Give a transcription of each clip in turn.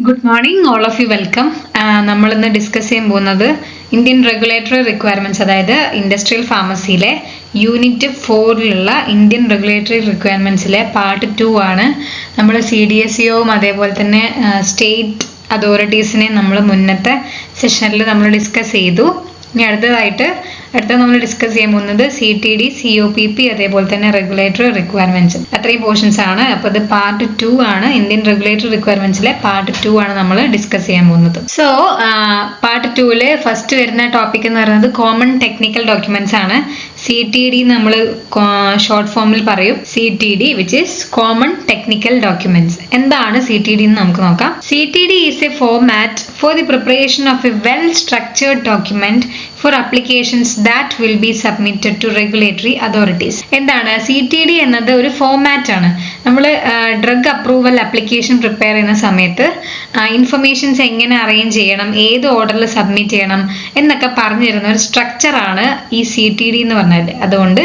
Good morning all of you welcome. നമ്മൾ ഇന്ന് discuss ചെയ്യാൻ പോകുന്നത് ഇന്ത്യൻ റെഗുലേറ്ററി റിക്വയർമെന്റ്സ്, അതായത് ഇൻഡസ്ട്രിയൽ ഫാർമസിയിലെ യൂണിറ്റ് 4ലുള്ള ഇന്ത്യൻ റെഗുലേറ്ററി റിക്വയർമെന്റ്സിലെ പാർട്ട് 2 ആണ്. നമ്മൾ CDSEയും അതേപോലെ തന്നെ സ്റ്റേറ്റ് അതോറിറ്റീസിനെ നമ്മൾ മുന്നത്തെ സെഷനിൽ നമ്മൾ ഡിസ്കസ് ചെയ്തു. ഇനി അടുത്ത നമ്മൾ ഡിസ്കസ് ചെയ്യാൻ പോകുന്നത് CTD, COPP അതേപോലെ തന്നെ റെഗുലേറ്ററി റിക്വയർമെന്റ്സ്, അത്രയും പോർഷൻസ് ആണ്. അപ്പോൾ ഇത് പാർട്ട് 2 ആണ്. ഇന്ത്യൻ റെഗുലേറ്ററി റിക്വയർമെന്റ്സിലെ പാർട്ട് 2 ആണ് നമ്മൾ ഡിസ്കസ് ചെയ്യാൻ പോകുന്നത്. സോ പാർട്ട് 2ല് ഫസ്റ്റ് വരുന്ന ടോപ്പിക് എന്ന് പറയുന്നത് കോമൺ ടെക്നിക്കൽ ഡോക്യുമെന്റ്സ് ആണ്. CTD നമ്മൾ ഷോർട്ട് ഫോമിൽ പറയും CTD, which is common technical documents. എന്താണ് CTD എന്ന് നമുക്ക് നോക്കാം. CTD is A format for the preparation of A well structured document for applications that will be submitted to regulatory authorities. എന്താണ് CTD എന്നത്? ഒരു ഫോർമാറ്റ് ആണ്. നമ്മൾ ഡ്രഗ് അപ്രൂവൽ ആപ്ലിക്കേഷൻ പ്രിപ്പയർ ചെയ്യുന്ന സമയത്ത് ഇൻഫർമേഷൻസ് എങ്ങനെ അറേഞ്ച് ചെയ്യണം, ഏത് ഓർഡറിൽ സബ്മിറ്റ് ചെയ്യണം എന്നൊക്കെ പറഞ്ഞു തരുന്ന ഒരു സ്ട്രക്ചറാണ് ഈ CTD എന്ന് പറഞ്ഞാൽ. അതുകൊണ്ട്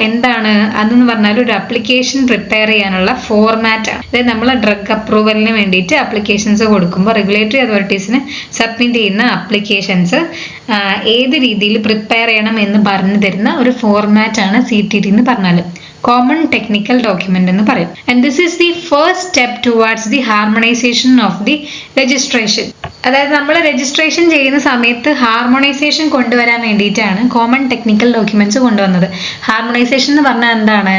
എന്താണ് അതെന്ന് പറഞ്ഞാൽ ഒരു ആപ്ലിക്കേഷൻ പ്രിപ്പയർ ചെയ്യാനുള്ള ഫോർമാറ്റ് ആണ്. അതായത് നമ്മൾ ഡ്രഗ് അപ്രൂവലിന് വേണ്ടിയിട്ട് ആപ്ലിക്കേഷൻസ് കൊടുക്കുമ്പോൾ റെഗുലേറ്ററി അതോറിറ്റീസിന് സബ്മിറ്റ് ചെയ്യുന്ന ആപ്ലിക്കേഷൻസ് ഏത് രീതിയിൽ പ്രിപ്പയർ ചെയ്യണം എന്ന് പറഞ്ഞു തരുന്ന ഒരു ഫോർമാറ്റ് ആണ് CTD എന്ന് പറഞ്ഞാൽ. കോമൺ ടെക്നിക്കൽ ഡോക്യുമെന്റ് എന്ന് പറയും. And this is the first step towards the harmonisation of the registration. അതായത് നമ്മൾ രജിസ്ട്രേഷൻ ചെയ്യുന്ന സമയത്ത് ഹാർമോണൈസേഷൻ കൊണ്ടുവരാൻ വേണ്ടിയിട്ടാണ് കോമൺ ടെക്നിക്കൽ ഡോക്യുമെന്റ്സ് കൊണ്ടുവന്നത്. ഹാർമോണൈസേഷൻ എന്ന് പറഞ്ഞാൽ എന്താണ്?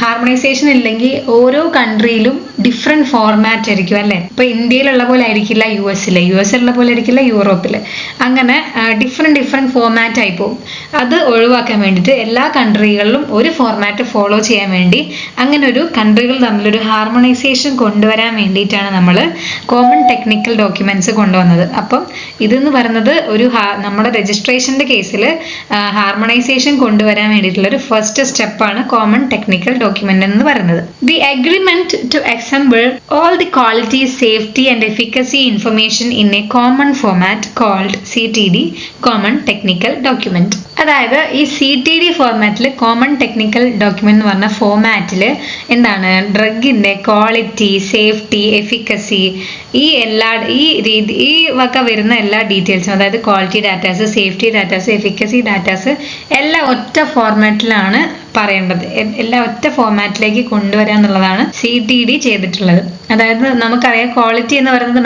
ഹാർമോണൈസേഷൻ ഇല്ലെങ്കിൽ ഓരോ കൺട്രിയിലും ഡിഫറെന്റ് ഫോർമാറ്റ് ആയിരിക്കും, അല്ലേ? ഇപ്പൊ ഇന്ത്യയിലുള്ള പോലെ ആയിരിക്കില്ല യുഎസിലുള്ള പോലെ ആയിരിക്കില്ല യൂറോപ്പില്. അങ്ങനെ ഡിഫറെന്റ് ഫോർമാറ്റ് ആയി പോകും. അത് ഒഴിവാക്കാൻ വേണ്ടിയിട്ട് എല്ലാ കൺട്രികളിലും ഒരു ഫോർമാറ്റ് ഫോളോ ചെയ്യാൻ വേണ്ടി അങ്ങനെ ഒരു കൺട്രികൾ തമ്മിലൊരു ഹാർമോണൈസേഷൻ കൊണ്ടുവരാൻ വേണ്ടിയിട്ടാണ് നമ്മൾ കോമൺ ടെക്നിക്കൽ ഡോക്യുമെന്റ്സ് കൊണ്ടുവന്നത്. അപ്പം ഇതെന്ന് പറയുന്നത് നമ്മുടെ രജിസ്ട്രേഷന്റെ കേസിൽ ഹാർമോണൈസേഷൻ കൊണ്ടുവരാൻ വേണ്ടിയിട്ടുള്ള ഒരു ഫസ്റ്റ് സ്റ്റെപ്പാണ് കോമൺ ടെക്നിക്കൽ ഡോക്യുമെന്റ് എന്ന് പറയുന്നത്. The agreement to assemble all the quality, safety and efficacy information in a common format called CTD, Common Technical Document. അതായത് ഈ CTD ഫോർമാറ്റിൽ കോമൺ ടെക്നിക്കൽ ഡോക്യുമെന്റ് എന്ന് പറഞ്ഞ ഫോർമാറ്റിൽ എന്താണ്? ഡ്രഗിന്റെ ക്വാളിറ്റി, സേഫ്റ്റി, എഫിക്കസി, ഈ വക വരുന്ന എല്ലാ ഡീറ്റെയിൽസും, അതായത് quality datas, safety datas, efficacy datas എല്ലാം ഒറ്റ ഫോർമാറ്റിലാണ് പറയേണ്ടത്. എല്ലാം ഒറ്റ ഫോർമാറ്റിലേക്ക് കൊണ്ടുവരാന്നുള്ളതാണ് CTD ചെയ്തിട്ടുള്ളത്. അതായത് നമുക്കറിയാം ക്വാളിറ്റി എന്ന് പറയുന്നത്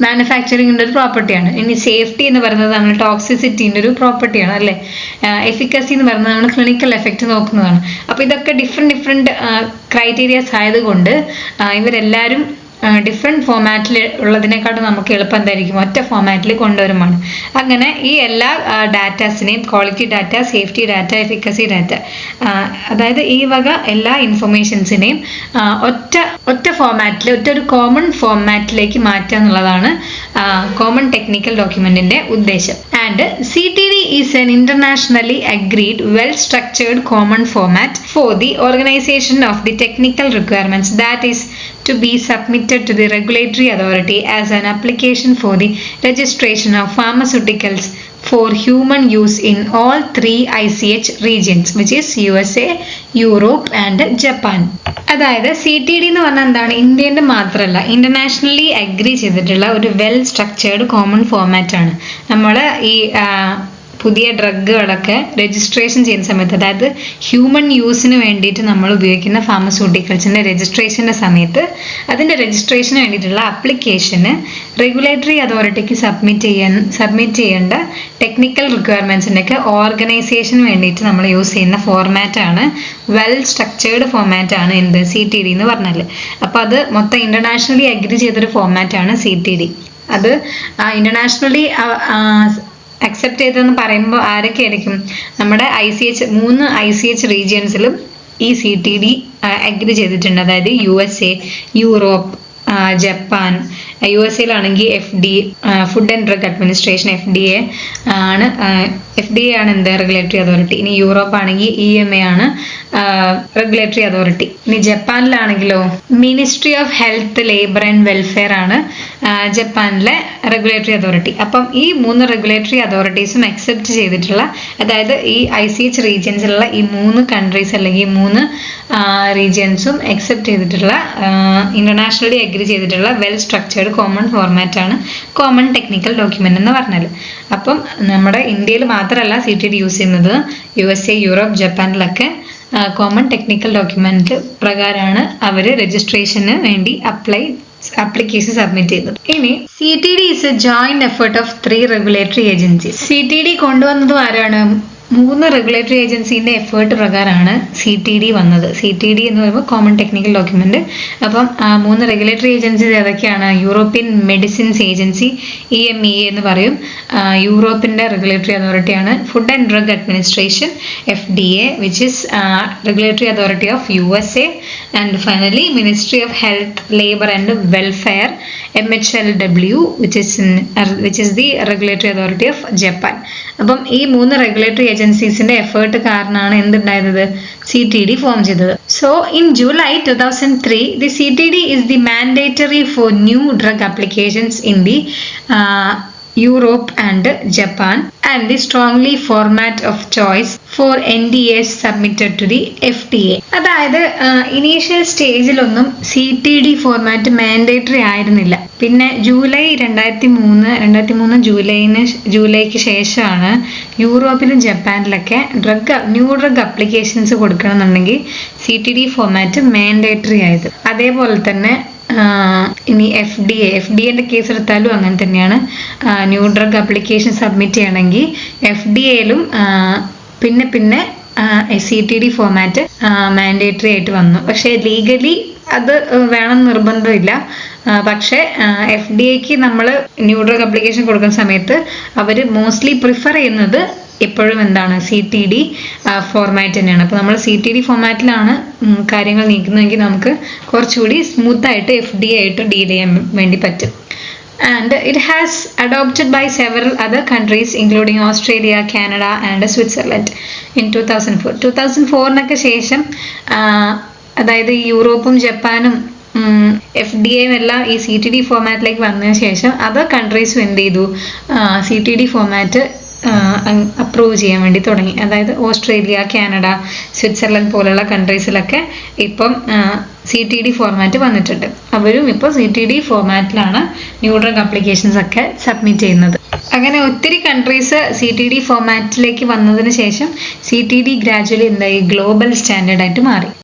മാനുഫാക്ചറിങ്ങിന്റെ ഒരു പ്രോപ്പർട്ടിയാണ്. ഇനി സേഫ്റ്റി എന്ന് പറയുന്നത് നമ്മൾ ടോക്സിസിറ്റിന്റെ ഒരു പ്രോപ്പർട്ടിയാണ്, അല്ലെ? എഫിക്കസി എന്ന് പറയുന്നത് നമ്മൾ ക്ലിനിക്കൽ എഫക്റ്റ് നോക്കുന്നതാണ്. അപ്പൊ ഇതൊക്കെ ഡിഫറെന്റ് ക്രൈറ്റീരിയസ് ആയതുകൊണ്ട് ഇവരെല്ലാവരും ഡിഫറെന്റ് ഫോർമാറ്റിൽ ഉള്ളതിനെക്കാട്ടും നമുക്ക് എളുപ്പം എന്തായിരിക്കും? ഒറ്റ ഫോർമാറ്റിൽ കൊണ്ടുവരുമാണ്. അങ്ങനെ ഈ എല്ലാ ഡാറ്റാസിനെയും, quality data, safety data, efficacy data, അതായത് ഈ വക എല്ലാ ഇൻഫർമേഷൻസിനെയും ഒറ്റ ഫോർമാറ്റിൽ, ഒരു കോമൺ ഫോർമാറ്റിലേക്ക് മാറ്റുക എന്നുള്ളതാണ് കോമൺ ടെക്നിക്കൽ ഡോക്യുമെന്റിന്റെ ഉദ്ദേശം. And CTD is an internationally agreed, well-structured common format for the organization of the technical requirements that is to be submitted to the regulatory authority as an application for the registration of pharmaceuticals for human use in all 3 ICH regions, which is USA, Europe and Japan. അതായത് CTD എന്ന് പറഞ്ഞാൽ എന്താണ്? ഇന്ത്യന്റെ മാത്രമല്ല, internationally agree ചെയ്തിട്ടുള്ള ഒരു well structured common format ആണ്. നമ്മൾ ഈ പുതിയ ഡ്രഗുകളൊക്കെ രജിസ്ട്രേഷൻ ചെയ്യുന്ന സമയത്ത്, അതായത് ഹ്യൂമൻ യൂസിന് വേണ്ടിയിട്ട് നമ്മൾ ഉപയോഗിക്കുന്ന ഫാർമസ്യൂട്ടിക്കൽസിന്റെ രജിസ്ട്രേഷന്റെ സമയത്ത് അതിന്റെ രജിസ്ട്രേഷന് വേണ്ടിയിട്ടുള്ള ആപ്ലിക്കേഷന് റെഗുലേറ്ററി അതോറിറ്റിക്ക് സബ്മിറ്റ് ചെയ്യേണ്ട ടെക്നിക്കൽ റിക്വയർമെന്റ്സിന്റെ ഒക്കെ ഓർഗനൈസേഷന് വേണ്ടിയിട്ട് നമ്മൾ യൂസ് ചെയ്യുന്ന ഫോർമാറ്റ് ആണ്, വെൽ സ്ട്രക്ചേർഡ് ഫോർമാറ്റ് ആണ് എന്ത്? CTD എന്ന് പറഞ്ഞാൽ. അപ്പൊ അത് മൊത്തം ഇന്റർനാഷണലി അഗ്രി ചെയ്തൊരു ഫോർമാറ്റ് ആണ് CTD. അത് ഇന്റർനാഷണലി അക്സെപ്റ്റ് ചെയ്തെന്ന് പറയുമ്പോൾ ആരൊക്കെ ആയിരിക്കും? നമ്മുടെ 3 ICH റീജിയൻസിലും ഈ CTD അഗ്രി ചെയ്തിട്ടുണ്ട്. അതായത് USA, Europe, Japan, USA FDA, food and drug administration FDA ആണ്. FDA ആണ് എന്ത് റെഗുലേറ്ററി അതോറിറ്റി. ഇനി യൂറോപ്പ് ആണെങ്കിൽ EMA ആണ് റെഗുലേറ്ററി അതോറിറ്റി. ഇനി ജപ്പാനിലാണെങ്കിലോ ministry of health, labour and welfare ആണ് ജപ്പാനിലെ റെഗുലേറ്ററി അതോറിറ്റി. അപ്പം ഈ 3 റെഗുലേറ്ററി അതോറിറ്റീസും അക്സെപ്റ്റ് ചെയ്തിട്ടുള്ള, അതായത് ഈ ICH റീജിയൻസിലുള്ള ഈ 3 കൺട്രീസ് അല്ലെങ്കിൽ 3 റീജിയൻസും അക്സെപ്റ്റ് ചെയ്തിട്ടുള്ള, ഇന്റർനാഷണലി അഗ്രി ചെയ്തിട്ടുള്ള വെൽ സ്ട്രക്ചേർഡ് കോമൺ ഫോർമാറ്റ് ആണ് കോമൺ ടെക്നിക്കൽ ഡോക്യുമെന്റ് എന്ന് പറഞ്ഞാൽ. അപ്പം നമ്മുടെ ഇന്ത്യയിൽ മാത്രമല്ല CTD യൂസ് ചെയ്യുന്നത്, USA, യൂറോപ്പ്, ജപ്പാനിലൊക്കെ കോമൺ ടെക്നിക്കൽ ഡോക്യുമെന്റ് പ്രകാരമാണ് അവർ രജിസ്ട്രേഷന് വേണ്ടി application സബ്മിറ്റ് ചെയ്തത്. ഇനി CTD is a joint effort of 3 regulatory agencies. CTD കൊണ്ടുവന്നതും ആരാണ്? 3 റെഗുലേറ്ററി ഏജൻസിന്റെ എഫേർട്ട് പ്രകാരമാണ് CTD വന്നത്. CTD എന്ന് പറയുമ്പോൾ കോമൺ ടെക്നിക്കൽ ഡോക്യുമെന്റ്. അപ്പം 3 റെഗുലേറ്ററി ഏജൻസീസ് ഏതൊക്കെയാണ്? യൂറോപ്യൻ മെഡിസിൻസ് ഏജൻസി, EMEA എന്ന് പറയും, യൂറോപ്പിന്റെ റെഗുലേറ്ററി അതോറിറ്റിയാണ്. Food and drug administration FDA, which is regulatory authority of USA, and finally ministry of health, labour and welfare MHLW, which is the regulatory authority of Japan. അപ്പം ഈ 3 regulatory ഏജൻസീസിന്റെ effort കാരണമാണ് എന്തുണ്ടായത്? CTD form ചെയ്തത്. So in July 2003 the CTD is the mandatory for new drug applications in the Europe and Japan, and the strongly format of choice for NDAs submitted to the FDA. അതായത് initial സ്റ്റേജിലൊന്നും CTD format mandatory ആയിരുന്നില്ല. പിന്നെ July 2003 ജൂലൈക്ക് ശേഷമാണ് യൂറോപ്പിലും ജപ്പാനിലൊക്കെ new drug applications കൊടുക്കണമെന്നുണ്ടെങ്കിൽ CTD format mandatory ആയത്. അതേപോലെ തന്നെ ഇനി FDA കേസ് എടുത്താലും അങ്ങനെ തന്നെയാണ്. ന്യൂ ഡ്രഗ് അപ്ലിക്കേഷൻ സബ്മിറ്റ് ചെയ്യണമെങ്കിൽ FDAയിലും പിന്നെ CTD ഫോർമാറ്റ് മാൻഡേറ്ററി ആയിട്ട് വന്നു. പക്ഷേ ലീഗലി അത് വേണം നിർബന്ധമില്ല. പക്ഷേ FDAക്ക് നമ്മൾ ന്യൂ ഡ്രഗ് അപ്ലിക്കേഷൻ കൊടുക്കുന്ന സമയത്ത് അവർ മോസ്റ്റ്ലി പ്രിഫർ ചെയ്യുന്നത് എപ്പോഴും എന്താണ്? CTD ഫോർമാറ്റ് തന്നെയാണ്. അപ്പോൾ നമ്മൾ CTD ഫോർമാറ്റിലാണ് കാര്യങ്ങൾ നീക്കുന്നതെങ്കിൽ നമുക്ക് കുറച്ചുകൂടി സ്മൂത്ത് ആയിട്ട് FDA ആയിട്ട് ഡീൽ ചെയ്യാൻ വേണ്ടി പറ്റും. And it has adopted by several other countries including Australia, Canada and Switzerland in 2004. 2004 ശേഷം അതായത് യൂറോപ്പും ജപ്പാനും FDAയും എല്ലാം ഈ CTD ഫോർമാറ്റിലേക്ക് വന്നതിന് ശേഷം അതർ കൺട്രീസും എന്ത് ചെയ്തു? CTD ഫോർമാറ്റ് അപ്രൂവ് ചെയ്യാൻ വേണ്ടി തുടങ്ങി. അതായത് ഓസ്ട്രേലിയ, കാനഡ, സ്വിറ്റ്സർലൻഡ് പോലുള്ള കൺട്രീസിലൊക്കെ ഇപ്പം CTD ഫോർമാറ്റ് വന്നിട്ടുണ്ട്. അവരും ഇപ്പോൾ CTD ഫോർമാറ്റിലാണ് ന്യൂ ഡ്രഗ് അപ്ലിക്കേഷൻസ് ഒക്കെ സബ്മിറ്റ് ചെയ്യുന്നത്. അങ്ങനെ ഒത്തിരി കൺട്രീസ് CTD ഫോർമാറ്റിലേക്ക് വന്നതിന് ശേഷം CTD ഗ്രാജുവലി എന്തായി? ഗ്ലോബൽ സ്റ്റാൻഡേർഡ് ആയിട്ട് മാറി.